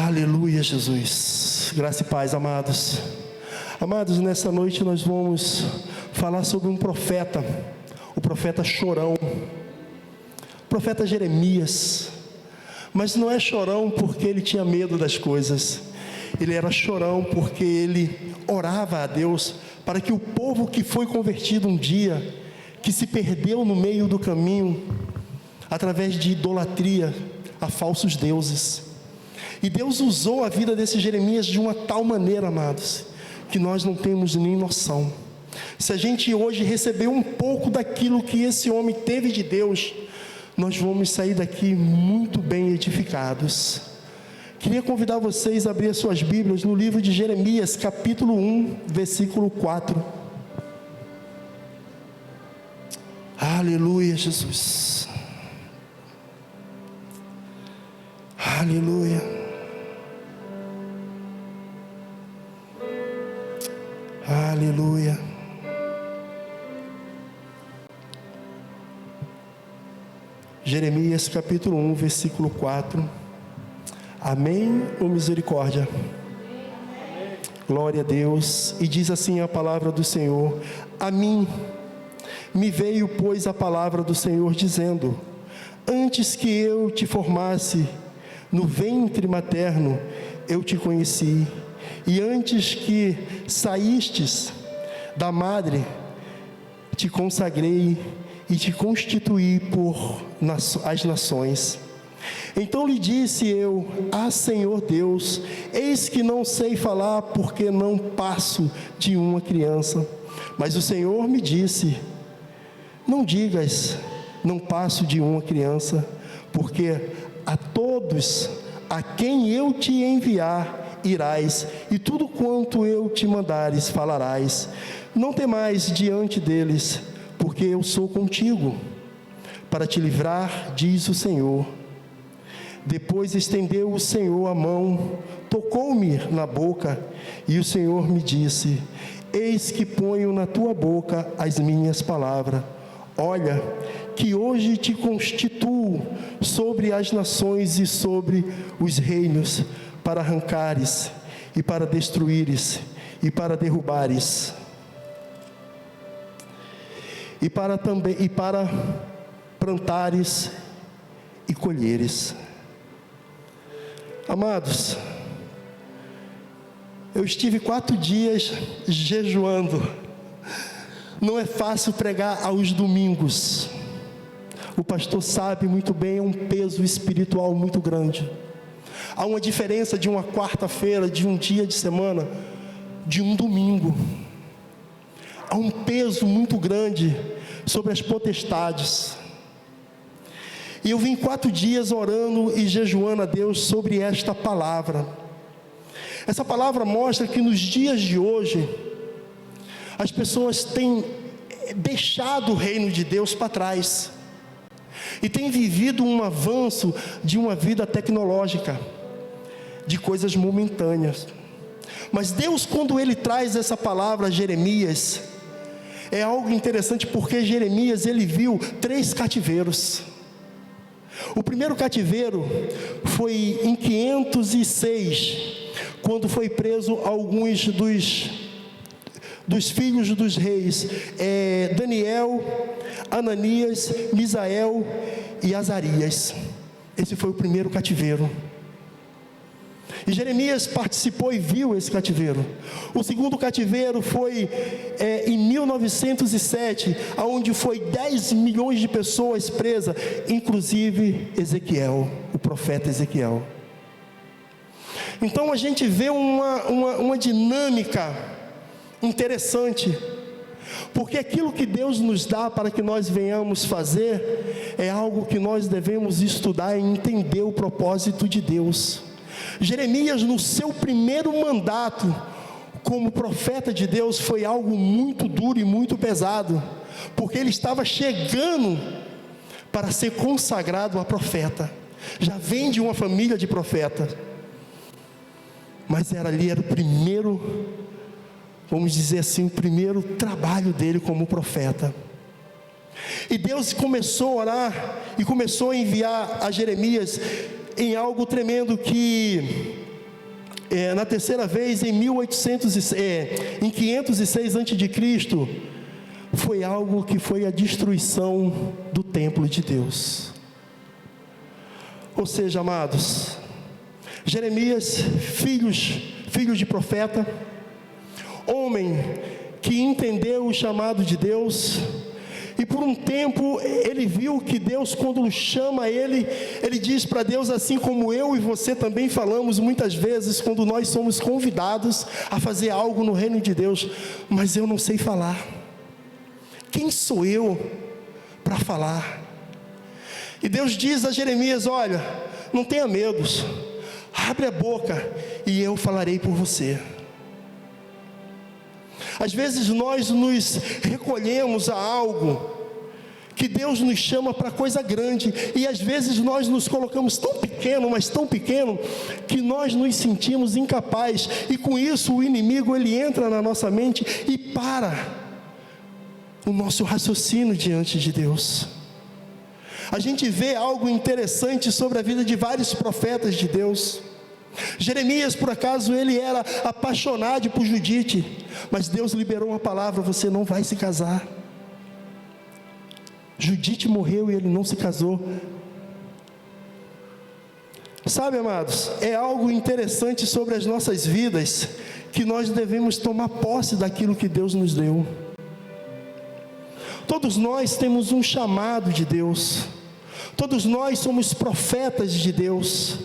Aleluia, Jesus. Graça e paz, amados. Amados, nessa noite nós vamos falar sobre um profeta, o profeta chorão, o profeta Jeremias. Mas não é chorão porque ele tinha medo das coisas. Ele era chorão porque ele orava a Deus para que o povo que foi convertido um dia, que se perdeu no meio do caminho, através de idolatria a falsos deuses. E Deus usou a vida desse Jeremias de uma tal maneira, amados, que nós não temos nem noção. Se a gente hoje receber um pouco daquilo que esse homem teve de Deus, nós vamos sair daqui muito bem edificados. Queria convidar vocês a abrir as suas Bíblias no livro de Jeremias, capítulo 1, versículo 4. Aleluia, Jesus. Aleluia. Aleluia. Jeremias capítulo 1, versículo 4. Amém ou misericórdia? Amém. Glória a Deus. E diz assim a palavra do Senhor: a mim me veio, pois, a palavra do Senhor, dizendo: antes que eu te formasse no ventre materno, eu te conheci, e antes que saístes da madre, te consagrei e te constituí por as nações. Então lhe disse eu: ah, Senhor Deus, eis que não sei falar, porque não passo de uma criança. Mas o Senhor me disse: não digas, não passo de uma criança, porque a todos a quem eu te enviar irás, e tudo quanto eu te mandares falarás. Não temais diante deles, porque eu sou contigo, para te livrar, diz o Senhor. Depois estendeu o Senhor a mão, tocou-me na boca, e o Senhor me disse: eis que ponho na tua boca as minhas palavras. Olha, que hoje te constituo sobre as nações e sobre os reinos, para arrancares e para destruíres e para derrubares, e para plantares e colheres. Amados, eu estive 4 dias jejuando. Não é fácil pregar aos domingos. O pastor sabe muito bem, é um peso espiritual muito grande. Há uma diferença de uma quarta-feira, de um dia de semana, de um domingo. Há um peso muito grande sobre as potestades. E eu vim 4 dias orando e jejuando a Deus sobre esta palavra. Essa palavra mostra que nos dias de hoje, as pessoas têm deixado o reino de Deus para trás e têm vivido um avanço de uma vida tecnológica, de coisas momentâneas. Mas Deus, quando Ele traz essa palavra a Jeremias, é algo interessante, porque Jeremias, ele viu 3 cativeiros. O primeiro cativeiro foi em 506, quando foi preso alguns dos filhos dos reis, Daniel, Ananias, Misael e Azarias. Esse foi o primeiro cativeiro. E Jeremias participou e viu esse cativeiro. O segundo cativeiro foi em 1907, onde foi 10 milhões de pessoas presas, inclusive Ezequiel, o profeta Ezequiel. Então a gente vê uma dinâmica interessante, porque aquilo que Deus nos dá para que nós venhamos fazer, é algo que nós devemos estudar e entender o propósito de Deus. Jeremias, no seu primeiro mandato como profeta de Deus, foi algo muito duro e muito pesado, porque ele estava chegando para ser consagrado a profeta. Já vem de uma família de profeta, mas era o primeiro, vamos dizer assim, o primeiro trabalho dele como profeta. E Deus começou a orar e começou a enviar a Jeremias em algo tremendo, que na terceira vez, em 506 a.C., foi algo que foi a destruição do templo de Deus. Ou seja, amados, Jeremias, filho de profeta, homem que entendeu o chamado de Deus, e por um tempo ele viu que Deus, quando chama ele diz para Deus, assim como eu e você também falamos muitas vezes, quando nós somos convidados a fazer algo no reino de Deus: mas eu não sei falar, quem sou eu para falar? E Deus diz a Jeremias: olha, não tenha medo, abre a boca e eu falarei por você. Às vezes nós nos recolhemos a algo que Deus nos chama para coisa grande, e às vezes nós nos colocamos tão pequeno, mas tão pequeno, que nós nos sentimos incapazes, e com isso o inimigo ele entra na nossa mente e para o nosso raciocínio diante de Deus. A gente vê algo interessante sobre a vida de vários profetas de Deus. Jeremias, por acaso, ele era apaixonado por Judite, mas Deus liberou uma palavra: você não vai se casar. Judite morreu e ele não se casou. Sabe, amados, é algo interessante sobre as nossas vidas, que nós devemos tomar posse daquilo que Deus nos deu. Todos nós temos um chamado de Deus, todos nós somos profetas de Deus.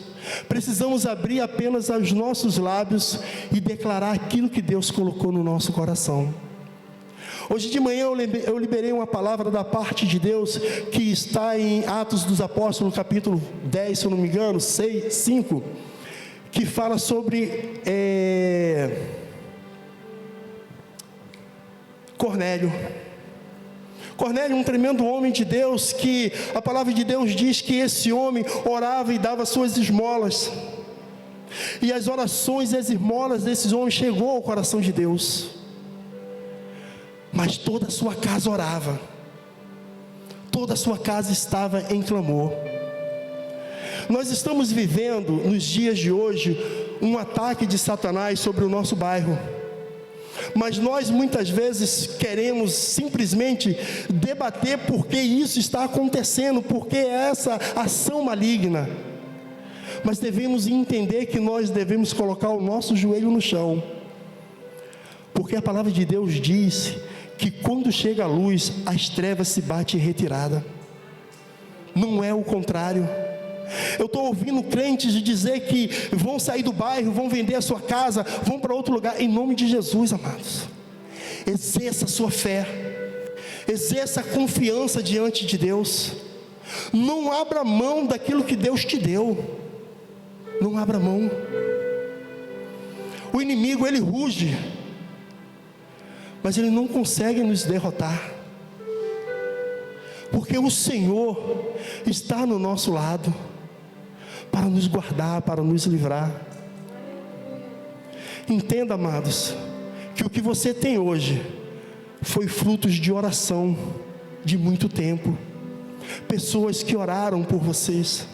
Precisamos abrir apenas os nossos lábios e declarar aquilo que Deus colocou no nosso coração. Hoje de manhã eu liberei uma palavra da parte de Deus, que está em Atos dos Apóstolos, capítulo 10, se eu não me engano, 5, que fala sobre Cornélio. Cornélio, um tremendo homem de Deus, que a palavra de Deus diz que esse homem orava e dava suas esmolas, e as orações e as esmolas desses homens chegou ao coração de Deus. Mas toda a sua casa orava, toda a sua casa estava em clamor. Nós estamos vivendo nos dias de hoje um ataque de Satanás sobre o nosso bairro, mas nós muitas vezes queremos simplesmente debater por que isso está acontecendo, por que essa ação maligna. Mas devemos entender que nós devemos colocar o nosso joelho no chão, porque a palavra de Deus diz que quando chega a luz, as trevas se batem em retirada. Não é o contrário. Eu estou ouvindo crentes dizer que vão sair do bairro, vão vender a sua casa, vão para outro lugar. Em nome de Jesus, amados, exerça a sua fé, exerça a confiança diante de Deus. Não abra mão daquilo que Deus te deu. Não abra mão. O inimigo, ele ruge, mas ele não consegue nos derrotar, porque o Senhor está no nosso lado, para nos guardar, para nos livrar. Entenda, amados, que o que você tem hoje foi frutos de oração de muito tempo, pessoas que oraram por vocês.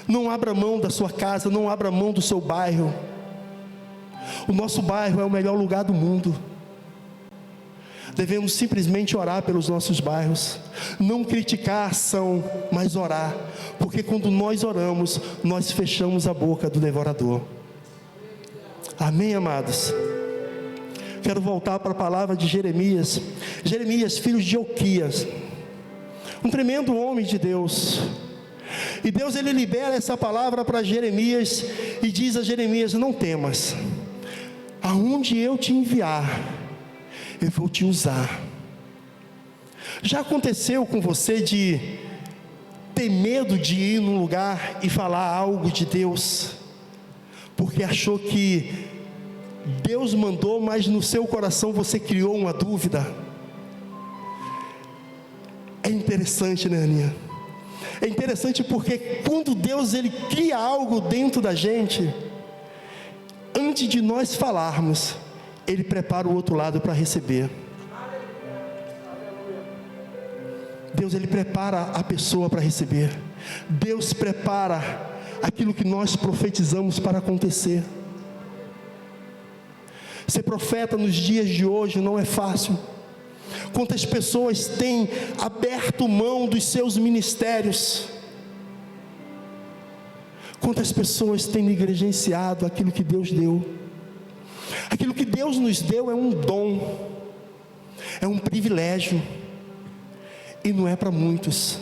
Não abra mão da sua casa, não abra mão do seu bairro. O nosso bairro é o melhor lugar do mundo. Devemos simplesmente orar pelos nossos bairros, não criticar a ação, mas orar, porque quando nós oramos, nós fechamos a boca do devorador. Amém, amados? Quero voltar para a palavra de Jeremias. Jeremias, filho de Ilquias, um tremendo homem de Deus. E Deus, ele libera essa palavra para Jeremias e diz a Jeremias: não temas, aonde eu te enviar, eu vou te usar. Já aconteceu com você de ter medo de ir num lugar e falar algo de Deus, porque achou que Deus mandou, mas no seu coração você criou uma dúvida? É interessante, né, Aninha? É interessante porque quando Deus, ele cria algo dentro da gente, antes de nós falarmos, Ele prepara o outro lado para receber. Deus, ele prepara a pessoa para receber. Deus prepara aquilo que nós profetizamos para acontecer. Ser profeta nos dias de hoje não é fácil. Quantas pessoas têm aberto mão dos seus ministérios? Quantas pessoas têm negligenciado aquilo que Deus deu? Aquilo que Deus nos deu é um dom, é um privilégio, e não é para muitos,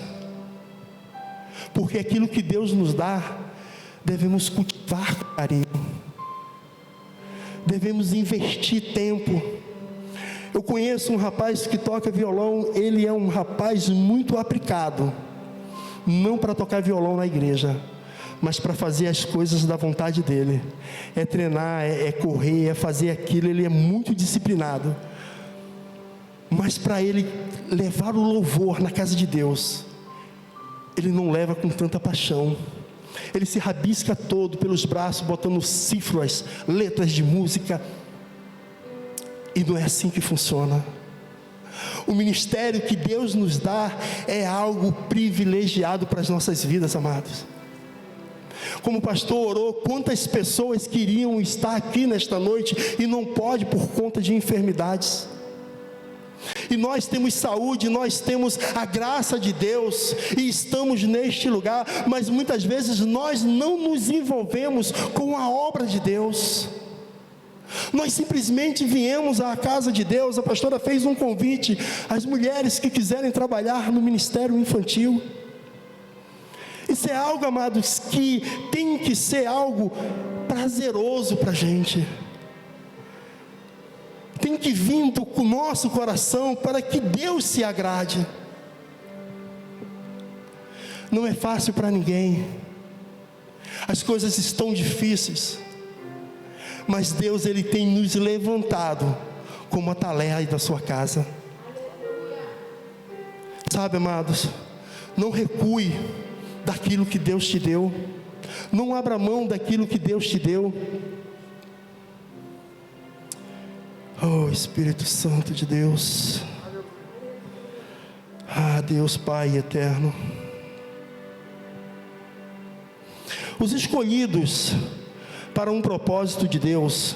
porque aquilo que Deus nos dá, devemos cultivar com carinho, devemos investir tempo. Eu conheço um rapaz que toca violão, ele é um rapaz muito aplicado, não para tocar violão na igreja, mas para fazer as coisas da vontade dele, é treinar, é correr, é fazer aquilo, ele é muito disciplinado, mas para ele levar o louvor na casa de Deus, ele não leva com tanta paixão, ele se rabisca todo pelos braços, botando cifras, letras de música, e não é assim que funciona. O ministério que Deus nos dá é algo privilegiado para as nossas vidas, amados. Como o pastor orou, quantas pessoas queriam estar aqui nesta noite e não pode por conta de enfermidades. E nós temos saúde, nós temos a graça de Deus e estamos neste lugar, mas muitas vezes nós não nos envolvemos com a obra de Deus. Nós simplesmente viemos à casa de Deus. A pastora fez um convite às mulheres que quiserem trabalhar no ministério infantil. Isso é algo, amados, que tem que ser algo prazeroso para a gente, tem que vir do nosso coração para que Deus se agrade. Não é fácil para ninguém, as coisas estão difíceis, mas Deus, Ele tem nos levantado como atalaia da sua casa. Sabe, amados, não recue daquilo que Deus te deu, não abra mão daquilo que Deus te deu. Oh, Espírito Santo de Deus, Deus Pai eterno, os escolhidos para um propósito de Deus.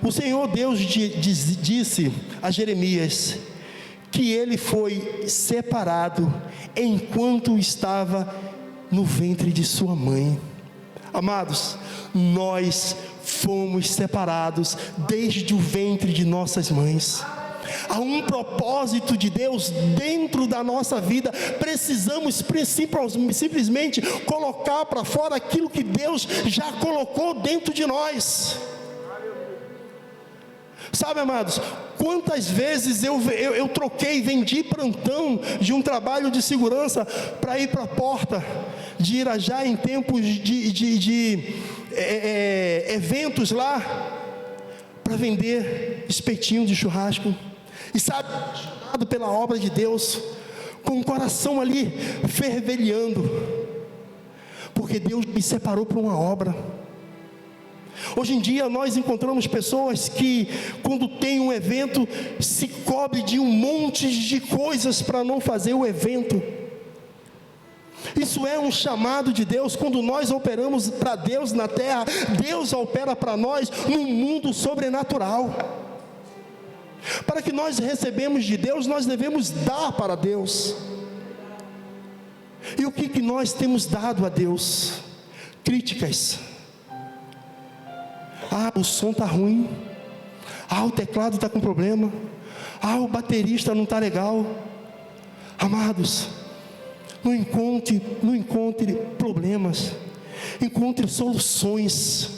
O Senhor Deus disse a Jeremias que ele foi separado enquanto estava no ventre de sua mãe. Amados, nós fomos separados desde o ventre de nossas mães. Há um propósito de Deus dentro da nossa vida. Precisamos simplesmente colocar para fora aquilo que Deus já colocou dentro de nós. Sabe, amados, quantas vezes eu troquei, vendi plantão de um trabalho de segurança para ir para a porta de Irajá em tempos de eventos lá, para vender espetinho de churrasco. E sabe, apaixonado pela obra de Deus, com o coração ali fervilhando, porque Deus me separou para uma obra. Hoje em dia nós encontramos pessoas que, quando tem um evento, se cobre de um monte de coisas para não fazer o evento. Isso é um chamado de Deus. Quando nós operamos para Deus na terra, Deus opera para nós num mundo sobrenatural. Para que nós recebemos de Deus, nós devemos dar para Deus. E o que nós temos dado a Deus? Críticas. O som está ruim. O teclado está com problema. O baterista não está legal. Amados, não encontre problemas, encontre soluções.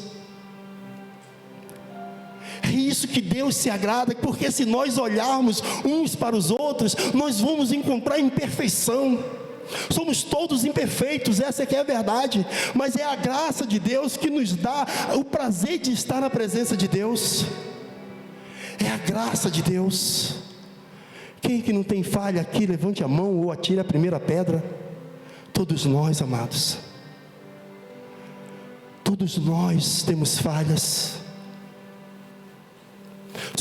É isso que Deus se agrada, porque se nós olharmos uns para os outros, nós vamos encontrar imperfeição. Somos todos imperfeitos, essa é que é a verdade, mas é a graça de Deus que nos dá o prazer de estar na presença de Deus. É a graça de Deus. Quem que não tem falha aqui, levante a mão ou atire a primeira pedra. Todos nós, amados, todos nós temos falhas.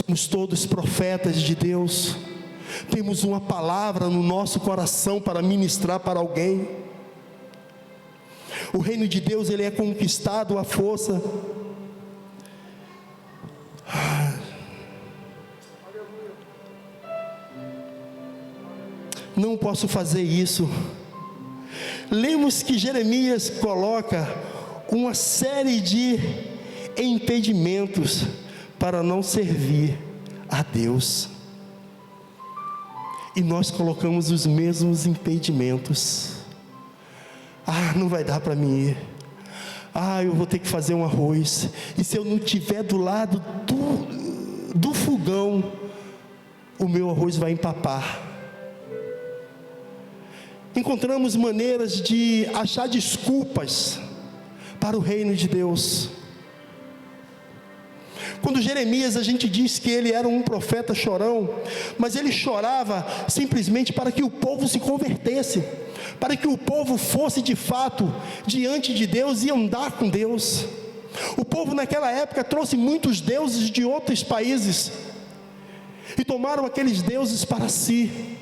Somos todos profetas de Deus. Temos uma palavra no nosso coração para ministrar para alguém. O reino de Deus, ele é conquistado à força. não posso fazer isso. Lemos que Jeremias coloca uma série de impedimentos para não servir a Deus. E nós colocamos os mesmos impedimentos. Não vai dar para mim ir. Eu vou ter que fazer um arroz. E se eu não estiver do lado do fogão, o meu arroz vai empapar. Encontramos maneiras de achar desculpas para o reino de Deus. Quando Jeremias, a gente diz que ele era um profeta chorão, mas ele chorava simplesmente para que o povo se convertesse, para que o povo fosse de fato diante de Deus e andar com Deus. O povo naquela época trouxe muitos deuses de outros países e tomaram aqueles deuses para si.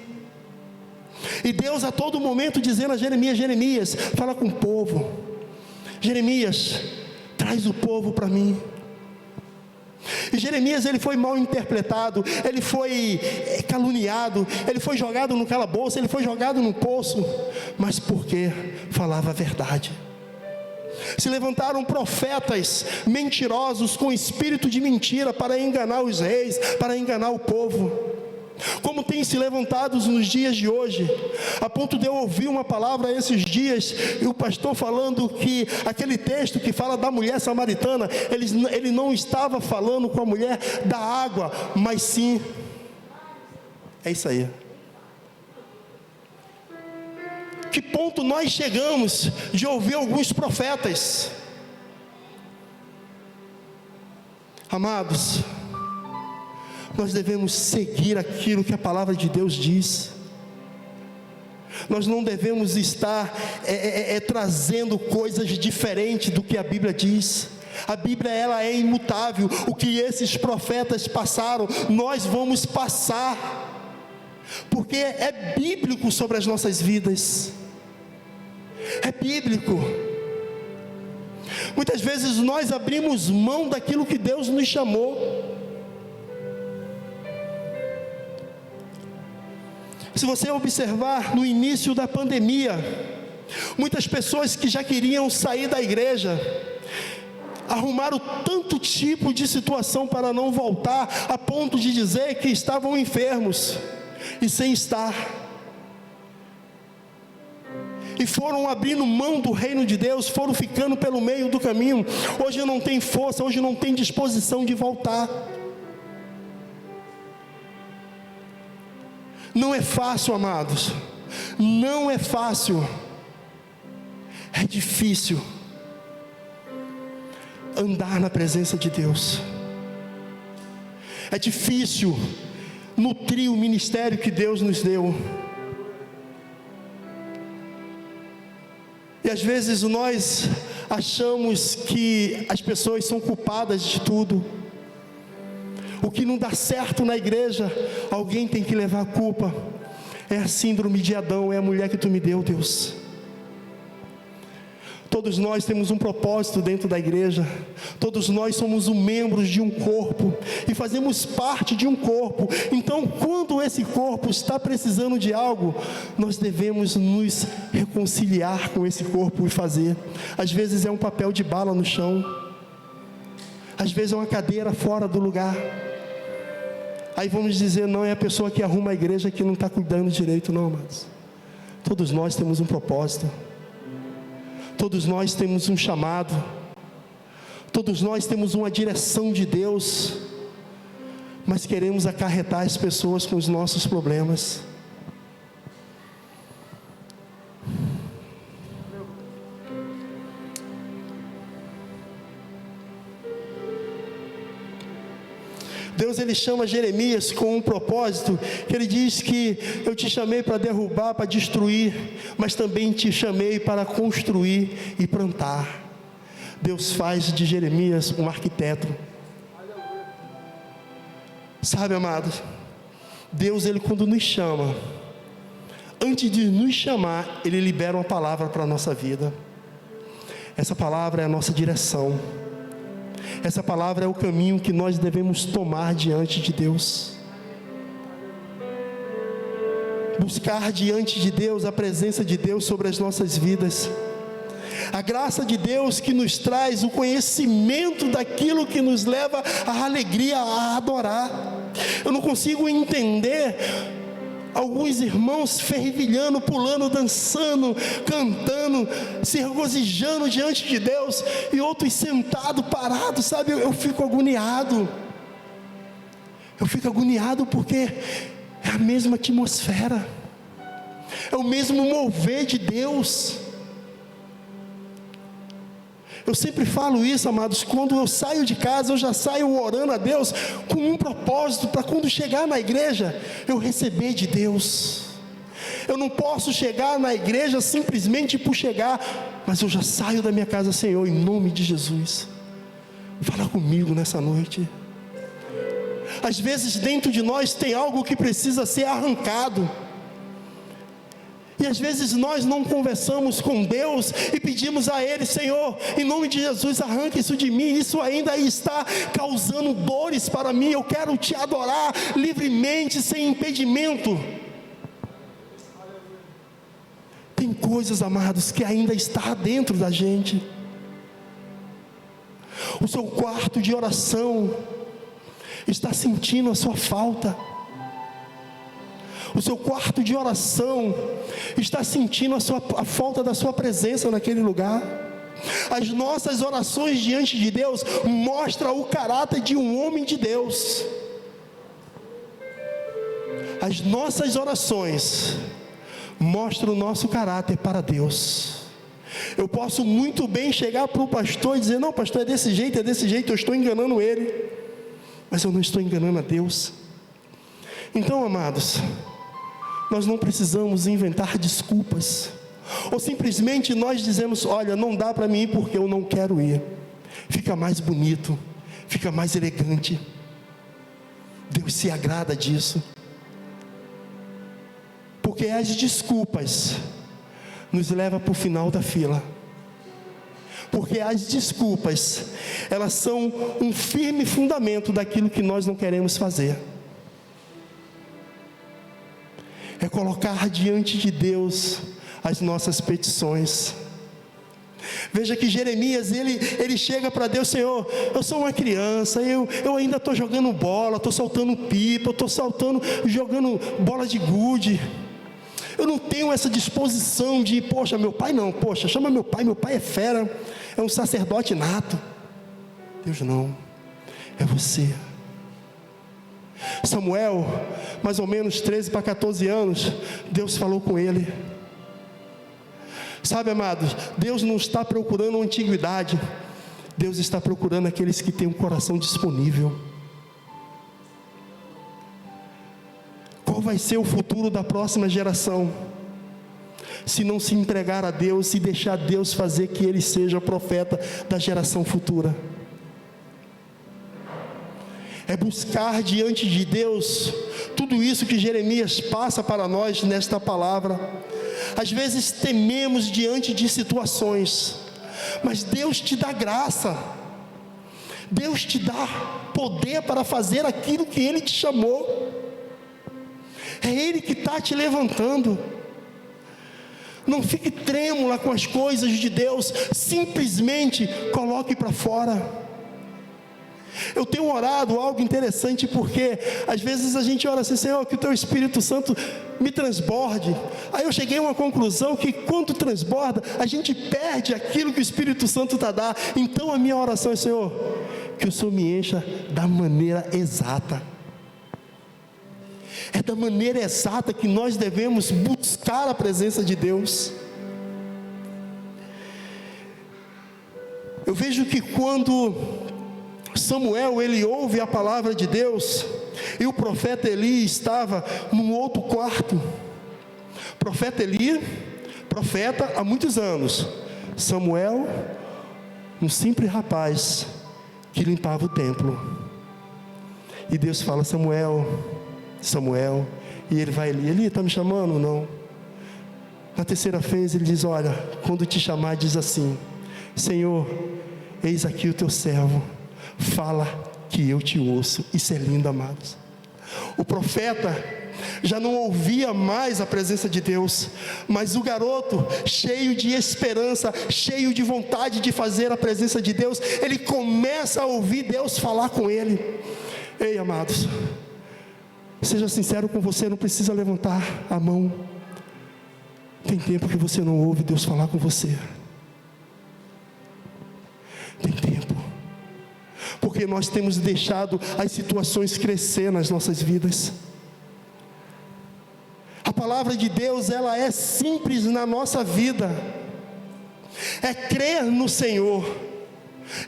E Deus a todo momento dizendo a Jeremias: Jeremias, fala com o povo. Jeremias, traz o povo para mim. E Jeremias, ele foi mal interpretado, ele foi caluniado, ele foi jogado no calabouço, ele foi jogado no poço, mas porque falava a verdade. Se levantaram profetas mentirosos com espírito de mentira para enganar os reis, para enganar o povo. Como tem se levantado nos dias de hoje, a ponto de eu ouvir uma palavra esses dias, e o pastor falando que aquele texto que fala da mulher samaritana, ele não estava falando com a mulher da água, mas sim, é isso aí. Que ponto nós chegamos de ouvir alguns profetas? Amados, nós devemos seguir aquilo que a palavra de Deus diz. Nós não devemos estar trazendo coisas diferentes do que a Bíblia diz. A Bíblia, ela é imutável. O que esses profetas passaram, nós vamos passar, porque é bíblico sobre as nossas vidas. É bíblico. Muitas vezes nós abrimos mão daquilo que Deus nos chamou. Se você observar no início da pandemia, muitas pessoas que já queriam sair da igreja, arrumaram tanto tipo de situação para não voltar, a ponto de dizer que estavam enfermos, e sem estar, e foram abrindo mão do reino de Deus, foram ficando pelo meio do caminho. Hoje não tem força, hoje não tem disposição de voltar. Não é fácil, amados, não é fácil, é difícil andar na presença de Deus, é difícil nutrir o ministério que Deus nos deu, e às vezes nós achamos que as pessoas são culpadas de tudo. O que não dá certo na igreja, alguém tem que levar a culpa. É a síndrome de Adão, é a mulher que tu me deu, Deus. Todos nós temos um propósito dentro da igreja. Todos nós somos membros de um corpo e fazemos parte de um corpo. Então, quando esse corpo está precisando de algo, nós devemos nos reconciliar com esse corpo e fazer. Às vezes é um papel de bala no chão, às vezes é uma cadeira fora do lugar. Aí vamos dizer: não, é a pessoa que arruma a igreja que não está cuidando direito. Não, amados, todos nós temos um propósito, todos nós temos um chamado, todos nós temos uma direção de Deus, mas queremos acarretar as pessoas com os nossos problemas. Deus, ele chama Jeremias com um propósito, que ele diz que eu te chamei para derrubar, para destruir, mas também te chamei para construir e plantar. Deus faz de Jeremias um arquiteto. Sabe, amados, Deus, ele quando nos chama, antes de nos chamar, ele libera uma palavra para a nossa vida. Essa palavra é a nossa direção. Essa palavra é o caminho que nós devemos tomar diante de Deus. buscar diante de Deus a presença de Deus sobre as nossas vidas. A graça de Deus que nos traz o conhecimento daquilo que nos leva à alegria, a adorar. Eu não consigo entender alguns irmãos fervilhando, pulando, dançando, cantando, se regozijando diante de Deus, e outros sentados, parados, sabe? Eu fico agoniado. Eu fico agoniado porque é a mesma atmosfera, é o mesmo mover de Deus. Eu sempre falo isso, amados, quando eu saio de casa, eu já saio orando a Deus com um propósito, para quando chegar na igreja, eu receber de Deus. Eu não posso chegar na igreja simplesmente por chegar, mas eu já saio da minha casa, Senhor, em nome de Jesus, fala comigo nessa noite. Às vezes dentro de nós tem algo que precisa ser arrancado, e às vezes nós não conversamos com Deus e pedimos a Ele: Senhor, em nome de Jesus, arranca isso de mim, isso ainda está causando dores para mim, eu quero te adorar livremente, sem impedimento. Tem coisas, amados, que ainda está dentro da gente. O seu quarto de oração está sentindo a sua falta. O seu quarto de oração está sentindo a falta da sua presença naquele lugar. As nossas orações diante de Deus mostram o caráter de um homem de Deus. As nossas orações mostram o nosso caráter para Deus. Eu posso muito bem chegar para o pastor e dizer: não, pastor, é desse jeito, eu estou enganando ele, mas eu não estou enganando a Deus. Então, amados, nós não precisamos inventar desculpas, ou simplesmente nós dizemos: olha, não dá para mim ir porque eu não quero ir. Fica mais bonito, fica mais elegante. Deus se agrada disso, porque as desculpas nos levam para o final da fila. Porque as desculpas, elas são um firme fundamento daquilo que nós não queremos fazer. É colocar diante de Deus as nossas petições. Veja que Jeremias, ele chega para Deus: Senhor, eu sou uma criança, eu ainda estou jogando bola, estou saltando pipa, estou jogando bola de gude. Eu não tenho essa disposição de, poxa, meu pai não, poxa, chama meu pai é fera, é um sacerdote nato. Deus, não, é você. Samuel, mais ou menos 13 para 14 anos, Deus falou com ele. Sabe, amados, Deus não está procurando uma antiguidade, Deus está procurando aqueles que têm um coração disponível. Qual vai ser o futuro da próxima geração, se não se entregar a Deus e deixar Deus fazer que ele seja o profeta da geração futura? É buscar diante de Deus tudo isso que Jeremias passa para nós nesta palavra. Às vezes tememos diante de situações, mas Deus te dá graça, Deus te dá poder para fazer aquilo que Ele te chamou. É Ele que está te levantando. Não fique trêmula com as coisas de Deus, simplesmente coloque para fora. Eu tenho orado algo interessante, porque às vezes a gente ora assim: Senhor, que o Teu Espírito Santo me transborde. Aí eu cheguei a uma conclusão que quando transborda, a gente perde aquilo que o Espírito Santo está dando. Então a minha oração é: Senhor, que o Senhor me encha da maneira exata. É da maneira exata que nós devemos buscar a presença de Deus. Eu vejo que quando Samuel, ele ouve a palavra de Deus, e o profeta Eli estava num outro quarto. Profeta Eli, profeta há muitos anos. Samuel, um simples rapaz que limpava o templo. E Deus fala: Samuel, Samuel. E ele vai ali: Eli, está me chamando? Não. Na terceira vez ele diz: olha, quando te chamar, diz assim: Senhor, eis aqui o teu servo, fala que eu te ouço. Isso é lindo, amados. O profeta já não ouvia mais a presença de Deus, mas o garoto, cheio de esperança, cheio de vontade de fazer a presença de Deus, ele começa a ouvir Deus falar com ele. Ei, amados, seja sincero com você, não precisa levantar a mão. Tem tempo que você não ouve Deus falar com você. Tem tempo, porque nós temos deixado as situações crescer nas nossas vidas. A palavra de Deus, ela é simples na nossa vida, é crer no Senhor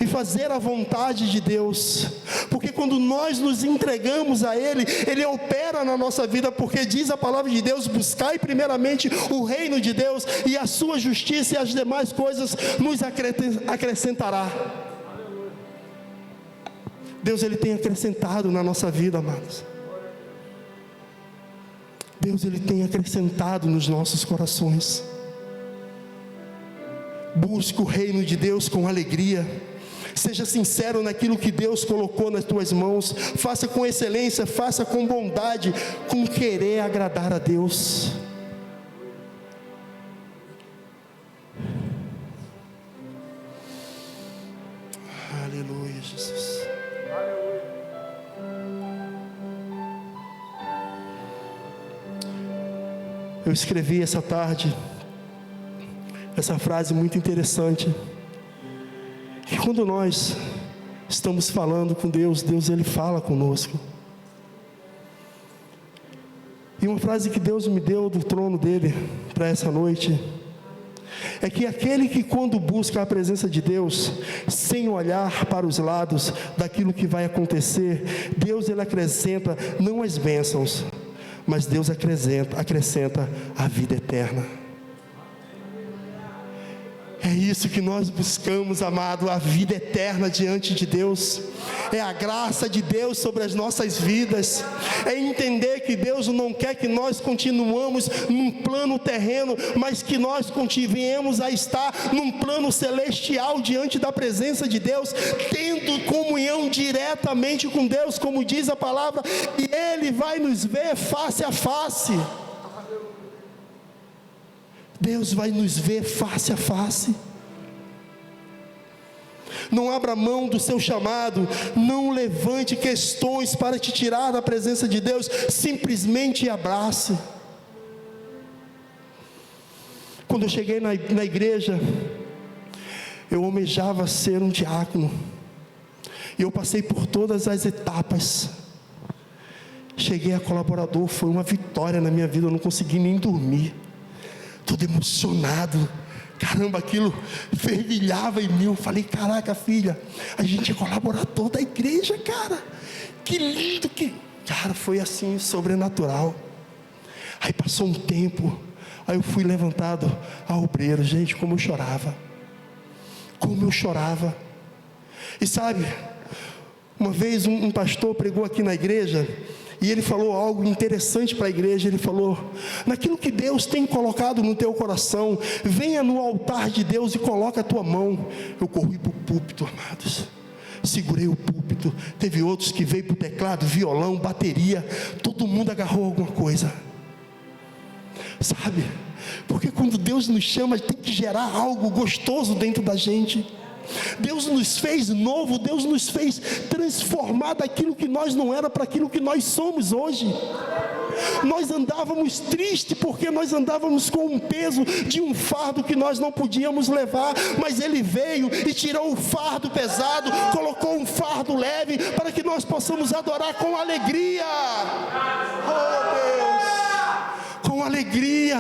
e fazer a vontade de Deus, porque quando nós nos entregamos a Ele, Ele opera na nossa vida, porque diz a palavra de Deus: buscai primeiramente o reino de Deus e a sua justiça, e as demais coisas nos acrescentará. Deus, Ele tem acrescentado na nossa vida, amados. Deus, Ele tem acrescentado nos nossos corações. Busque o reino de Deus com alegria. Seja sincero naquilo que Deus colocou nas tuas mãos. Faça com excelência, faça com bondade, com querer agradar a Deus. Aleluia, Jesus. Eu escrevi essa tarde essa frase muito interessante, que quando nós estamos falando com Deus, Deus, Ele fala conosco. E uma frase que Deus me deu do trono dele para essa noite é que aquele que, quando busca a presença de Deus, sem olhar para os lados daquilo que vai acontecer, Deus, Ele acrescenta não as bênçãos, mas Deus acrescenta a vida eterna. É isso que nós buscamos, amado, a vida eterna diante de Deus. É a graça de Deus sobre as nossas vidas. É entender que Deus não quer que nós continuemos num plano terreno, mas que nós continuemos a estar num plano celestial diante da presença de Deus, tendo comunhão diretamente com Deus, como diz a palavra, e Ele vai nos ver face a face. Deus vai nos ver face a face. Não abra mão do seu chamado, não levante questões para te tirar da presença de Deus, simplesmente abrace. Quando eu cheguei na igreja, eu almejava ser um diácono, e eu passei por todas as etapas. Cheguei a colaborador, foi uma vitória na minha vida, eu não consegui nem dormir, todo emocionado, caramba, aquilo fervilhava em mim. Eu falei: caraca, filha, a gente é colaborador da igreja, cara, que lindo, cara, foi assim, sobrenatural. Aí passou um tempo, aí eu fui levantado a obreiro. Gente, como eu chorava, e sabe, uma vez um pastor pregou aqui na igreja, e ele falou algo interessante para a igreja. Ele falou: naquilo que Deus tem colocado no teu coração, venha no altar de Deus e coloca a tua mão. Eu corri para o púlpito, amados, segurei o púlpito. Teve outros que veio para o teclado, violão, bateria, todo mundo agarrou alguma coisa, sabe, porque quando Deus nos chama, tem que gerar algo gostoso dentro da gente. Deus nos fez novo, Deus nos fez transformar daquilo que nós não era para aquilo que nós somos hoje. Nós andávamos tristes porque nós andávamos com um peso de um fardo que nós não podíamos levar, mas Ele veio e tirou o fardo pesado, colocou um fardo leve para que nós possamos adorar com alegria. Oh Deus, com alegria.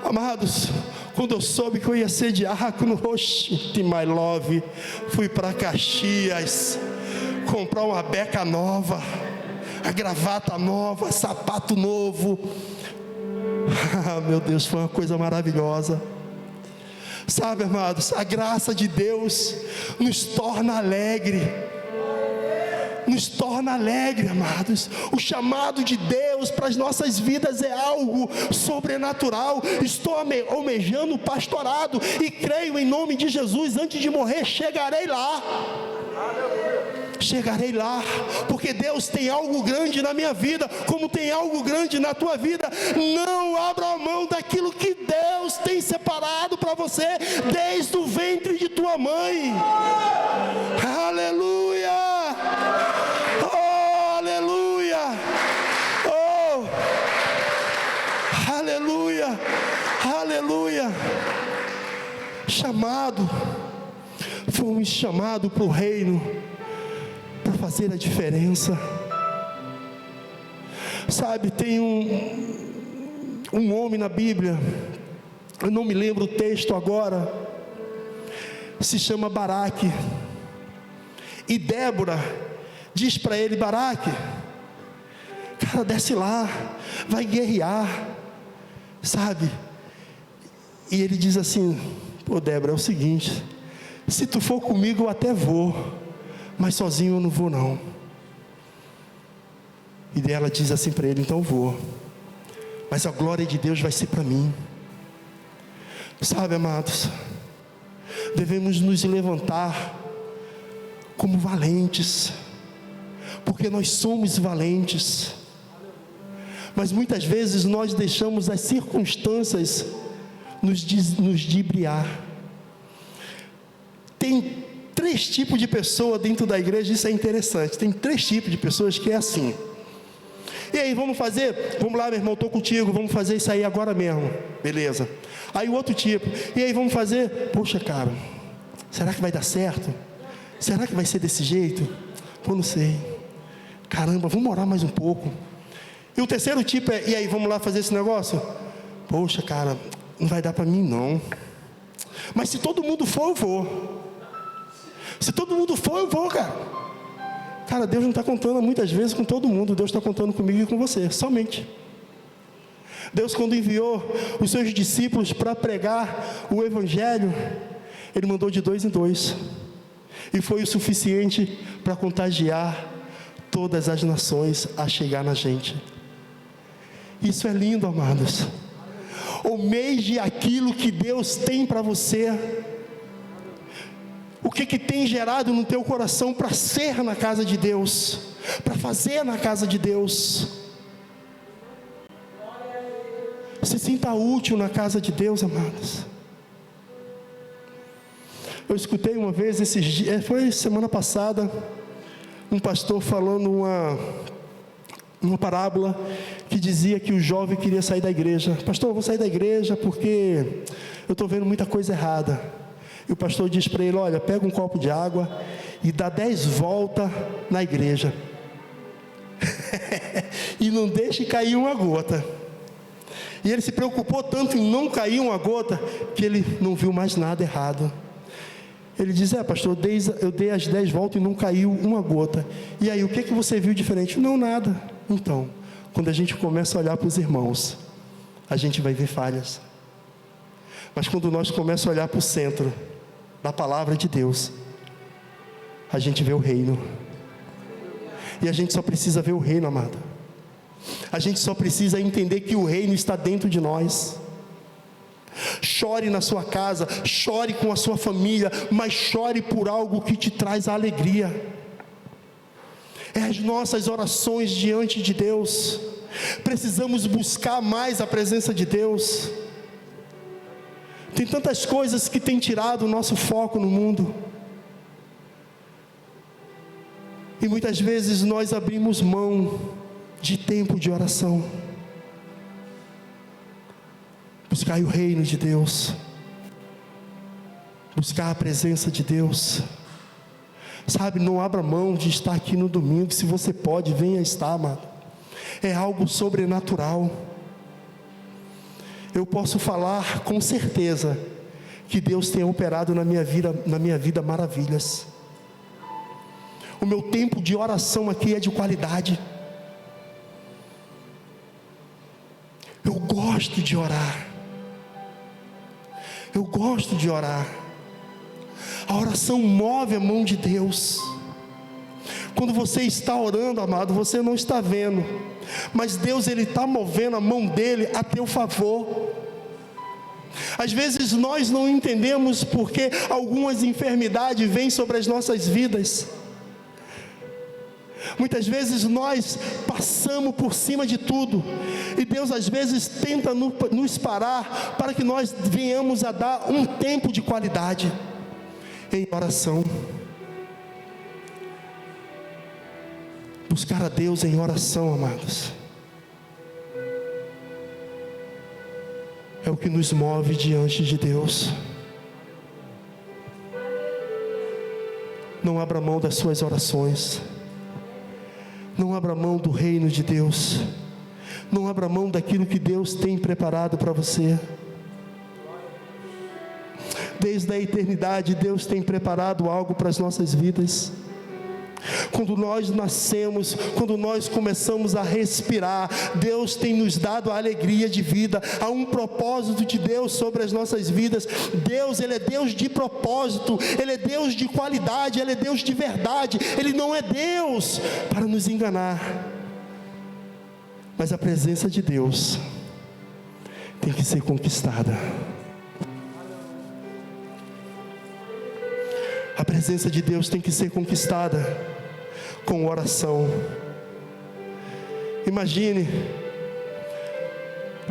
Amados, quando eu soube que eu ia ser diácono, my love, fui para Caxias comprar uma beca nova, a gravata nova, sapato novo. Meu Deus, foi uma coisa maravilhosa. Sabe, amados, a graça de Deus nos torna alegre. Nos torna alegre, amados. O chamado de Deus para as nossas vidas é algo sobrenatural. Estou almejando o pastorado e creio em nome de Jesus, antes de morrer chegarei lá. chegarei lá, porque Deus tem algo grande na minha vida, como tem algo grande na tua vida. Não abra a mão daquilo que Deus tem separado para você, desde o ventre de tua mãe. Aleluia, oh, aleluia, oh, aleluia, aleluia. Fomos chamados para o reino, para fazer a diferença. Sabe, tem um homem na Bíblia, eu não me lembro o texto agora, se chama Baraque, e Débora diz para ele: Baraque, cara, desce lá, vai guerrear, sabe? E ele diz assim: pô, Débora, é o seguinte, se tu for comigo eu até vou, mas sozinho eu não vou não. E ela diz assim para ele: então vou, mas a glória de Deus vai ser para mim. Sabe, amados, devemos nos levantar como valentes, porque nós somos valentes, mas muitas vezes nós deixamos as circunstâncias nos dibriar. Tem 3 tipos de pessoa dentro da igreja, isso é interessante. Tem 3 tipos de pessoas que é assim: e aí, vamos fazer? Vamos lá, meu irmão, estou contigo, vamos fazer isso aí agora mesmo. Beleza. Aí o outro tipo: e aí, vamos fazer? Poxa, cara, será que vai dar certo? Será que vai ser desse jeito? Pô, não sei. Caramba, vamos orar mais um pouco. E o terceiro tipo é: e aí, vamos lá fazer esse negócio? Poxa, cara, não vai dar para mim não, mas se todo mundo for, eu vou. Se todo mundo for, eu vou, cara. Cara, Deus não está contando muitas vezes com todo mundo. Deus está contando comigo e com você, somente. Deus, quando enviou os seus discípulos para pregar o Evangelho, Ele mandou de 2 em 2, e foi o suficiente para contagiar todas as nações a chegar na gente. Isso é lindo, amados. Almeje aquilo que Deus tem para você. O que tem gerado no teu coração para ser na casa de Deus, para fazer na casa de Deus? Se sinta útil na casa de Deus, amados. Eu escutei uma vez, esses dias, foi semana passada, um pastor falando uma parábola que dizia que o jovem queria sair da igreja. Pastor, eu vou sair da igreja porque eu estou vendo muita coisa errada. E o pastor diz para ele: olha, pega um copo de água e dá 10 voltas na igreja e não deixe cair uma gota. E ele se preocupou tanto em não cair uma gota, que ele não viu mais nada errado. Ele diz: pastor, eu dei as 10 voltas e não caiu uma gota. E aí, o que você viu diferente? Não, nada. Então, quando a gente começa a olhar para os irmãos, a gente vai ver falhas. Mas quando nós começamos a olhar para o centro da palavra de Deus, a gente vê o reino. E a gente só precisa ver o reino, amado. A gente só precisa entender que o reino está dentro de nós. Chore na sua casa, chore com a sua família, mas chore por algo que te traz alegria. É as nossas orações diante de Deus. Precisamos buscar mais a presença de Deus. Tem tantas coisas que têm tirado o nosso foco no mundo, e muitas vezes nós abrimos mão de tempo de oração. Buscar o reino de Deus, buscar a presença de Deus. Sabe, não abra mão de estar aqui no domingo. Se você pode, venha estar, amado. É algo sobrenatural. Eu posso falar com certeza que Deus tem operado na minha vida maravilhas. O meu tempo de oração aqui é de qualidade. Eu gosto de orar. Eu gosto de orar. A oração move a mão de Deus. Quando você está orando, amado, você não está vendo, mas Deus, Ele está movendo a mão dEle a teu favor. Às vezes nós não entendemos porque algumas enfermidades vêm sobre as nossas vidas, Muitas vezes nós passamos por cima de tudo, e Deus às vezes tenta nos parar, para que nós venhamos a dar um tempo de qualidade em oração. Buscar a Deus em oração, amados, é o que nos move diante de Deus. Não abra mão das suas orações. Não abra mão do reino de Deus. Não abra mão daquilo que Deus tem preparado para você. Desde a eternidade, Deus tem preparado algo para as nossas vidas. Quando nós nascemos, quando nós começamos a respirar, Deus tem nos dado a alegria de vida. Há um propósito de Deus sobre as nossas vidas. Deus, Ele é Deus de propósito, Ele é Deus de qualidade, Ele é Deus de verdade. Ele não é Deus para nos enganar. Mas a presença de Deus tem que ser conquistada. A presença de Deus tem que ser conquistada com oração. Imagine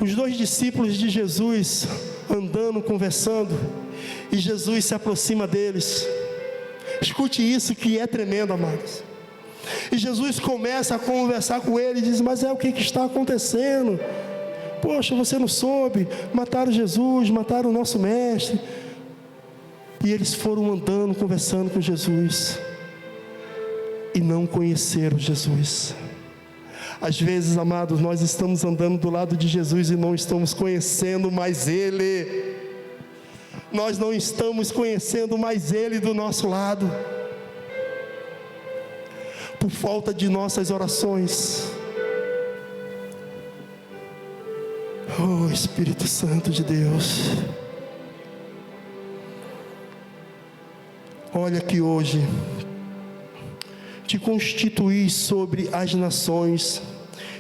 os 2 discípulos de Jesus andando, conversando, e Jesus se aproxima deles. Escute isso que é tremendo, amados. E Jesus começa a conversar com ele e diz: mas o que está acontecendo? Poxa, você não soube, mataram Jesus, mataram o nosso mestre. E eles foram andando, conversando com Jesus, e não conheceram Jesus. Às vezes, amados, nós estamos andando do lado de Jesus e não estamos conhecendo mais Ele. Nós não estamos conhecendo mais Ele do nosso lado, por falta de nossas orações. Oh, Espírito Santo de Deus, olha que hoje te constituí sobre as nações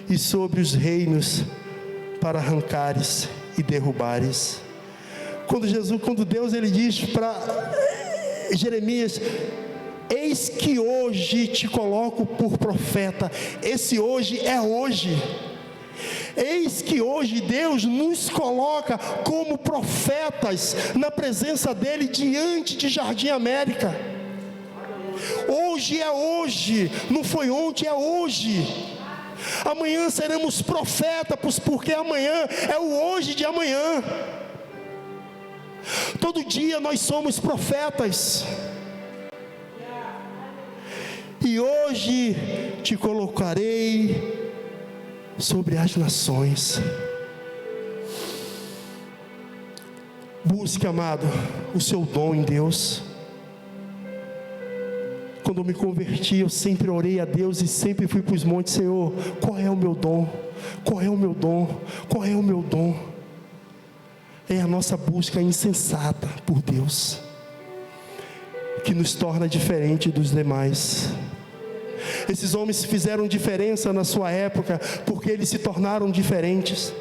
e sobre os reinos, para arrancares e derrubares. Quando Deus ele diz para Jeremias: eis que hoje te coloco por profeta. Esse hoje é hoje. Eis que hoje Deus nos coloca como profetas na presença dEle, diante de Jardim América. Hoje é hoje, não foi ontem, é hoje. Amanhã seremos profetas, porque amanhã é o hoje de amanhã. Todo dia nós somos profetas. E hoje te colocarei sobre as nações. Busque, amado, o seu dom em Deus. Quando eu me converti, eu sempre orei a Deus e sempre fui para os montes: Senhor, qual é o meu dom? Qual é o meu dom? Qual é o meu dom? É a nossa busca insensata por Deus que nos torna diferente dos demais. Esses homens fizeram diferença na sua época, porque eles se tornaram diferentes.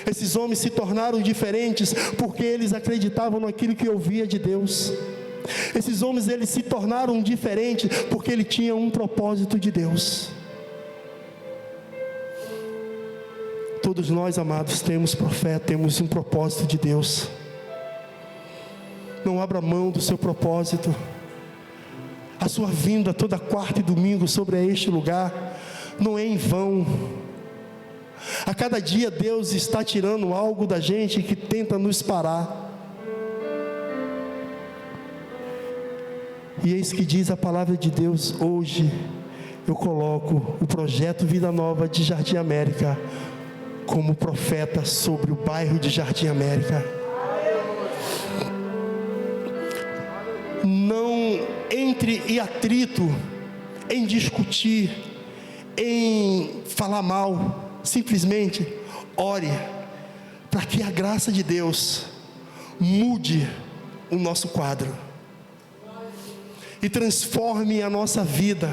Esses homens se tornaram diferentes, porque eles acreditavam naquilo que ouvia de Deus. Esses homens, eles se tornaram diferentes, porque eles tinham um propósito de Deus. Todos nós, amados, temos profeta, temos um propósito de Deus. Não abra mão do seu propósito. A sua vinda toda quarta e domingo sobre este lugar não é em vão. A cada dia Deus está tirando algo da gente que tenta nos parar. E eis que diz a palavra de Deus: hoje eu coloco o projeto Vida Nova de Jardim América como profeta sobre o bairro de Jardim América. Não entre em atrito, em discutir, em falar mal. Simplesmente ore para que a graça de Deus mude o nosso quadro e transforme a nossa vida,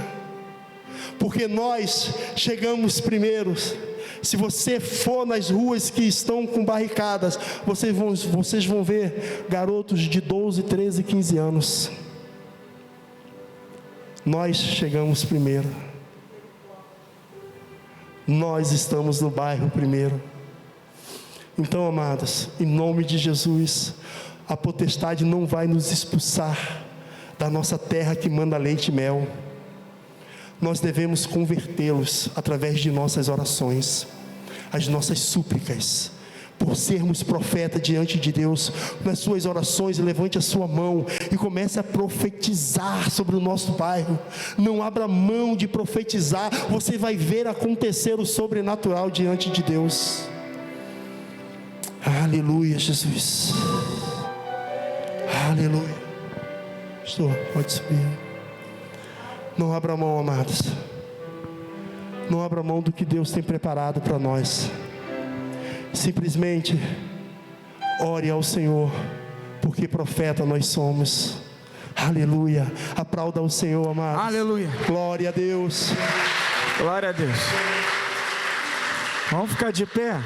porque nós chegamos primeiros. Se você for nas ruas que estão com barricadas, vocês vão ver garotos de 12, 13, 15 anos. Nós chegamos primeiro. Nós estamos no bairro primeiro. Então, amados, em nome de Jesus, a potestade não vai nos expulsar da nossa terra que manda leite e mel. Nós devemos convertê-los através de nossas orações, as nossas súplicas. Por sermos profeta diante de Deus, nas suas orações, levante a sua mão e comece a profetizar sobre o nosso bairro. Não abra mão de profetizar, você vai ver acontecer o sobrenatural diante de Deus. Aleluia, Jesus. Aleluia. Pastor, pode subir. Não abra mão, amados. Não abra mão do que Deus tem preparado para nós. Simplesmente ore ao Senhor, porque profeta nós somos. Aleluia. Aplauda ao Senhor, amados. Aleluia. Glória a Deus. Glória a Deus. Vamos ficar de pé.